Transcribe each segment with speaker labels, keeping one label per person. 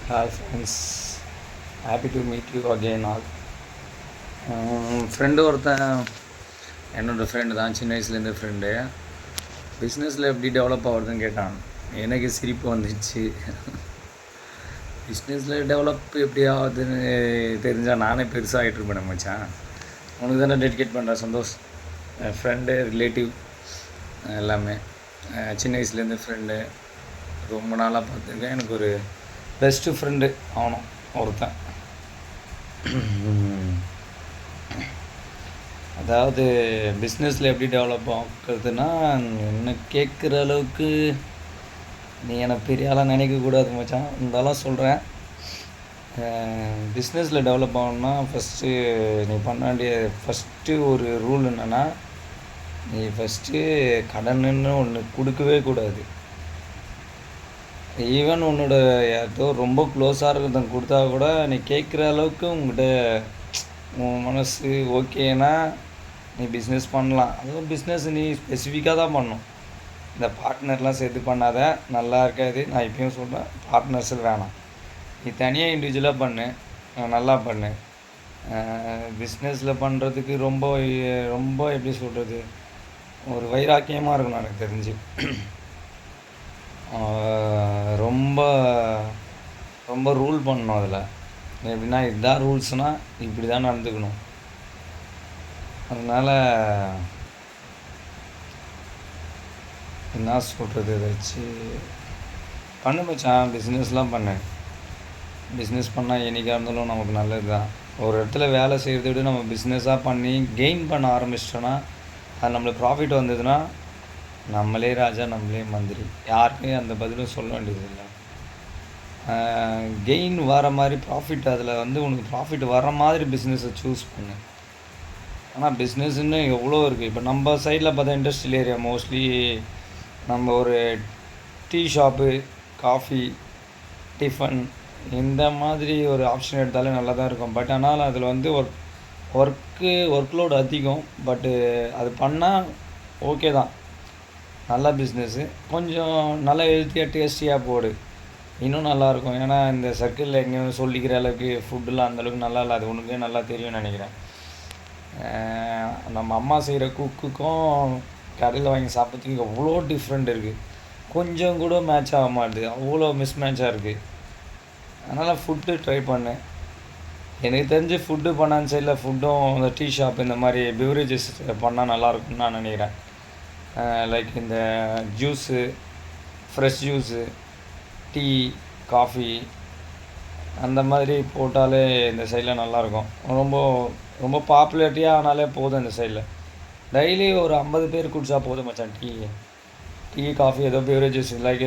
Speaker 1: Hi friends, happy to meet you again all. Friend ஒருத்தன் என்னோடய friend தான், சின்ன வயசுலேருந்து ஃப்ரெண்டு. பிஸ்னஸில் எப்படி டெவலப் ஆகுறதுன்னு கேட்டான். எனக்கு சிரிப்பு வந்துச்சு. பிஸ்னஸில் டெவலப் எப்படி ஆகுதுன்னு தெரிஞ்சால் நானே பெருசாக ஆகிட்டு இருப்பேன் மச்சான். உனக்கு தானே டெடிகேட் பண்ணுறேன் சந்தோஷ். ஃப்ரெண்டு, ரிலேட்டிவ் எல்லாமே சின்ன வயசுலேருந்து ஃப்ரெண்டு. ரொம்ப நாளாக பார்த்துருக்கேன். எனக்கு ஒரு பெஸ்ட்டு ஃப்ரெண்டு அவனும் ஒருத்தன். அதாவது பிஸ்னஸில் எப்படி டெவலப் ஆகுறதுன்னா, என்ன கேட்குற அளவுக்கு நீ என்னை பெரிய ஆளாக நினைக்கக்கூடாது மச்சான். இருந்தாலும் சொல்கிறேன், பிஸ்னஸில் டெவலப் ஆகணுன்னா ஃபஸ்ட்டு நீ பண்ண வேண்டிய ஃபஸ்ட்டு ஒரு ரூல் என்னென்னா, நீ ஃபஸ்ட்டு கடனுன்னு ஒன்று கொடுக்கவே கூடாது. ஈவன் உன்னோட யார்கிட்ட ரொம்ப க்ளோஸாக இருக்கிறத கொடுத்தா கூட நீ கேட்குற அளவுக்கு உங்கள்கிட்ட உன் மனசு ஓகேனா நீ பிஸ்னஸ் பண்ணலாம். அதுவும் பிஸ்னஸ் நீ ஸ்பெசிஃபிக்காக தான் பண்ணணும். இந்த பார்ட்னர்லாம் சேர்த்து பண்ணாத, நல்லா இருக்காது. நான் இப்பயும் சொல்கிறேன், பார்ட்னர்ஸ் வேணாம். நீ தனியாக இண்டிவிஜுவலாக பண்ணு, நல்லா பண்ணு. பிஸ்னஸில் பண்ணுறதுக்கு ரொம்ப ரொம்ப எப்படி சொல்கிறது, ஒரு வைராக்கியமாக இருக்கணும் எனக்கு தெரிஞ்சு. ரொம்ப ரொம்ப ரூல் பண்ணணும் அதில். எப்படின்னா, இதுதான் ரூல்ஸ்னால் இப்படி தான் நடந்துக்கணும். அதனால் என்ன சொல்கிறது, ஏதாச்சு பண்ணு மச்சான். பிஸ்னஸ்லாம் பண்ணு. பிஸ்னஸ் பண்ணால் என்றைக்காக இருந்தாலும் நமக்கு நல்லது தான். ஒரு இடத்துல வேலை செய்கிறத விட நம்ம பிஸ்னஸாக பண்ணி கெயின் பண்ண ஆரம்பிச்சிட்டோன்னா, அது நம்மளுக்கு ப்ராஃபிட் வந்ததுன்னா நம்மளே ராஜா, நம்மளே மந்திரி. யாருக்கும் அந்த பதிலும் சொல்ல வேண்டியதில்லை. கெயின் வர மாதிரி ப்ராஃபிட், அதில் வந்து உனக்கு ப்ராஃபிட் வர மாதிரி பிஸ்னஸை சூஸ் பண்ணு. ஆனால் பிஸ்னஸ்ன்னு எவ்வளோ இருக்குது. இப்போ நம்ம சைடில் பார்த்தா இண்டஸ்ட்ரியல் ஏரியா மோஸ்ட்லி நம்ம ஒரு டீ ஷாப்பு, காஃபி, டிஃபன் இந்த மாதிரி ஒரு ஆப்ஷன் எடுத்தாலே நல்லா தான் இருக்கும். பட் ஆனால் அதில் வந்து ஒர்க் லோடு அதிகம். பட்டு அது பண்ணால் ஓகே தான், நல்ல பிஸ்னஸ்ஸு. கொஞ்சம் நல்லா ஹெல்த்தியாக டேஸ்டியாக போடு, இன்னும் நல்லாயிருக்கும். ஏன்னா இந்த சர்க்கிளில் எங்கேயும் சொல்லிக்கிற அளவுக்கு ஃபுட்டுலாம் அந்தளவுக்கு நல்லா இல்லை. அது உனக்கே நல்லா தெரியும்னு நினைக்கிறேன். நம்ம அம்மா செய்கிற குக்குக்கும் கடையில் வாங்கி சாப்பிட்றதுக்கு எவ்வளோ டிஃப்ரெண்ட் இருக்குது. கொஞ்சம் கூட மேட்ச் ஆக மாட்டுது, அவ்வளோ மிஸ் மேட்சாக இருக்குது. அதனால் ஃபுட்டு ட்ரை பண்ணு. எனக்கு தெரிஞ்சு ஃபுட்டு பண்ணான்னு சைடில் ஃபுட்டும் இந்த டீ ஷாப் இந்த மாதிரி பிவரேஜஸ் பண்ணால் நல்லாயிருக்கும்னு நான் நினைக்கிறேன். லைக் இந்த juice, fresh juice, tea, coffee அந்த மாதிரி போட்டாலே இந்த சைடில் நல்லாயிருக்கும். ரொம்ப ரொம்ப பாப்புலாரிட்டியாக ஆனாலே போதும். இந்த சைடில் டெய்லி ஒரு 50 பேர் குடித்தா போதும் மச்சான். டீ காஃபி ஏதோ பிவரேஜஸ் லைக்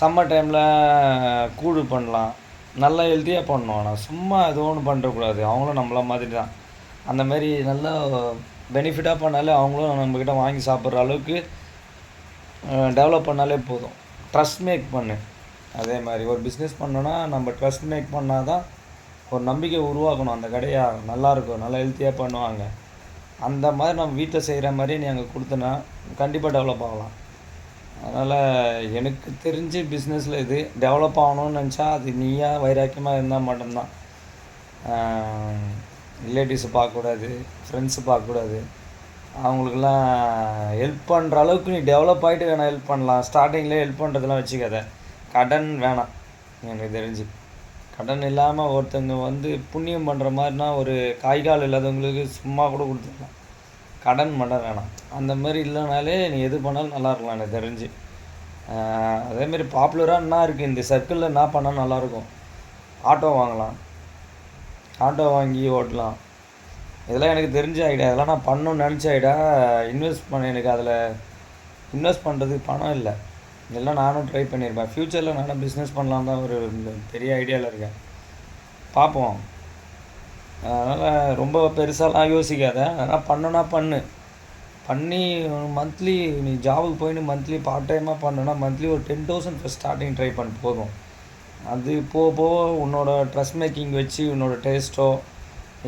Speaker 1: சம்மர் டைமில் கூழ் பண்ணலாம். நல்லா ஹெல்த்தியாக பண்ணணும். ஆனால் சும்மா ஏதோ ஒன்று பண்ணுறக்கூடாது. அவங்களும் நம்மள மாதிரி தான். அந்தமாரி நல்லா பெனிஃபிட்டாக பண்ணாலே அவங்களும் நம்மக்கிட்ட வாங்கி சாப்பிட்ற அளவுக்கு டெவலப் பண்ணாலே போதும். ட்ரஸ்ட் மேக் பண்ணு. அதே மாதிரி ஒரு பிஸ்னஸ் பண்ணோன்னா நம்ம ட்ரஸ்ட் மேக் பண்ணால் தான் ஒரு நம்பிக்கை உருவாக்கணும். அந்த கடையாக நல்லாயிருக்கும், நல்லா ஹெல்த்தியாக பண்ணுவாங்க. அந்த மாதிரி நம்ம வீட்டில் செய்கிற மாதிரி நீ அங்கே கொடுத்தனா கண்டிப்பாக டெவலப் ஆகலாம். அதனால் எனக்கு தெரிஞ்சு பிஸ்னஸில் இது டெவலப் ஆகணும்னு நினச்சா அது நீயாக வைராக்கியமாக இருந்தால் மட்டும்தான். ரிலேட்டிவ்ஸை பார்க்கக்கூடாது, ஃப்ரெண்ட்ஸு பார்க்கக்கூடாது. அவங்களுக்கெல்லாம் ஹெல்ப் பண்ணுற அளவுக்கு நீ டெவலப் ஆகிட்டு வேணால் ஹெல்ப் பண்ணலாம். ஸ்டார்டிங்கில் ஹெல்ப் பண்ணுறதுலாம் வச்சுக்காத. கடன் வேணாம். எனக்கு தெரிஞ்சு கடன் இல்லாமல் ஒருத்தங்க வந்து புண்ணியம் பண்ணுற மாதிரினா ஒரு காய்கால் இல்லாதவங்களுக்கு சும்மா கூட கொடுத்துடலாம். கடன் மட்டும் வேணாம். அந்த மாதிரி இல்லைனாலே நீ எது பண்ணாலும் நல்லா இருக்கலாம் எனக்கு தெரிஞ்சு. அதேமாரி பாப்புலராக என்ன இருக்குது இந்த சர்க்கிளில் என்ன பண்ணால் நல்லாயிருக்கும், ஆட்டோ வாங்கலாம். ஆட்டோ வாங்கி ஓட்டலாம். இதெல்லாம் எனக்கு தெரிஞ்ச ஐடியா. இதெல்லாம் நான் பண்ணணும்னு நினச்ச ஐடியா. இன்வெஸ்ட் பண்ண எனக்கு அதில் இன்வெஸ்ட் பண்ணுறதுக்கு பணம் இல்லை. இதெல்லாம் நானும் ட்ரை பண்ணியிருப்பேன். ஃப்யூச்சரில் நானும் பிஸ்னஸ் பண்ணலாம் தான் ஒரு பெரிய ஐடியாவில் இருக்கேன். பார்ப்போம். அதனால் ரொம்ப பெருசாலாம் யோசிக்காத. அதனால் பண்ணுன்னா பண்ணி மந்த்லி நீ ஜாபுக்கு போயின்னு மந்த்லி பார்ட் டைமாக பண்ணுன்னா மந்த்லி ஒரு 10,000 ஃபஸ்ட் ஸ்டார்டிங் ட்ரை பண்ண போதும். அது போக உன்னோட ட்ரஸ்ட் மேக்கிங் வச்சு உன்னோட டேஸ்ட்டோ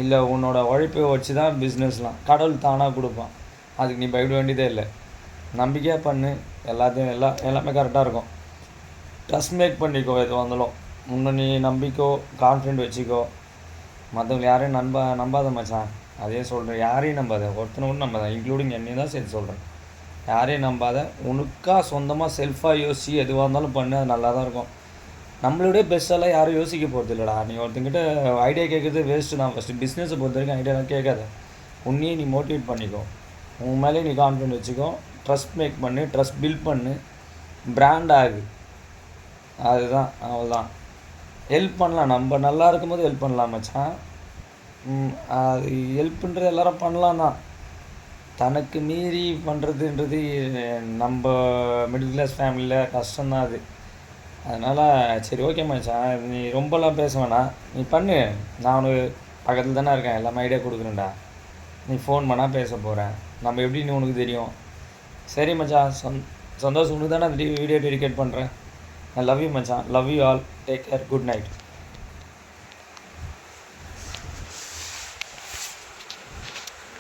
Speaker 1: இல்லை உன்னோட உழைப்பை வச்சு தான் பிஸ்னஸ்லாம் கடவுள் தானாக கொடுப்பான். அதுக்கு நீ பயப்பட வேண்டியதே இல்லை. நம்பிக்கையாக பண்ணு. எல்லாமே கரெக்டாக இருக்கும். ட்ரஸ்ட் மேக் பண்ணிக்கோ, எதுவாக இருந்தாலும் முன்ன நீ நம்பிக்கோ, கான்ஃபிடென்ட் வச்சுக்கோ. மற்றவங்களை யாரையும் நம்பாத மச்சான். அதே சொல்கிறேன், யாரையும் நம்பாத, ஒருத்தனை கூட நம்பாத, இன்க்ளூடிங் என்னையும் தான் சேர்த்து சொல்கிறேன். யாரையும் நம்பாத, உனக்காக சொந்தமாக செல்ஃபாக யோசிச்சு எதுவாக இருந்தாலும் பண்ணு, அது நல்லா தான் இருக்கும். நம்மளோட பெஸ்ட்டெல்லாம் யாரும் யோசிக்க போகிறது இல்லைடா. நீ ஒருத்தங்கிட்ட ஐடியா கேட்குறது வேஸ்ட்டு தான். ஃபஸ்ட்டு பிஸ்னஸை பொறுத்த வரைக்கும் ஐடியாலாம் கேட்காத, உன்னையே நீ மோட்டிவேட் பண்ணிக்கோ, உன் மேலே நீ கான்ஃபிடென்ட் வச்சுக்கோ, ட்ரஸ்ட் மேக் பண்ணு, ட்ரஸ்ட் பில்ட் பண்ணு, பிராண்ட் ஆகு. அதுதான், அவ்வளோதான். ஹெல்ப் பண்ணலாம், நம்ம நல்லா இருக்கும்போது ஹெல்ப் பண்ணலாம் மச்சான். அது ஹெல்ப்புன்றது எல்லோரும் பண்ணலாம் தான். தனக்கு மீறி பண்ணுறதுன்றது நம்ம மிடில் கிளாஸ் ஃபேமிலியில் கஷ்டம்தான் அது. அதனால் சரி, ஓகே மச்சான், நீ ரொம்பலாம் பேச வேணாம், நீ பண்ணு. நான் உனக்கு பக்கத்தில் தானே இருக்கேன், எல்லாமே ஐடியா கொடுக்குறேன்டா. நீ ஃபோன் பண்ணால் பேச போகிறேன், நம்ம எப்படின்னு உனக்கு தெரியும். சரி மச்சான், சந்தோஷம். உனக்கு தானே அந்த வீடியோ டெடிகேட் பண்ணுறேன். I love you மச்சான். Love you all. Take care. Good night.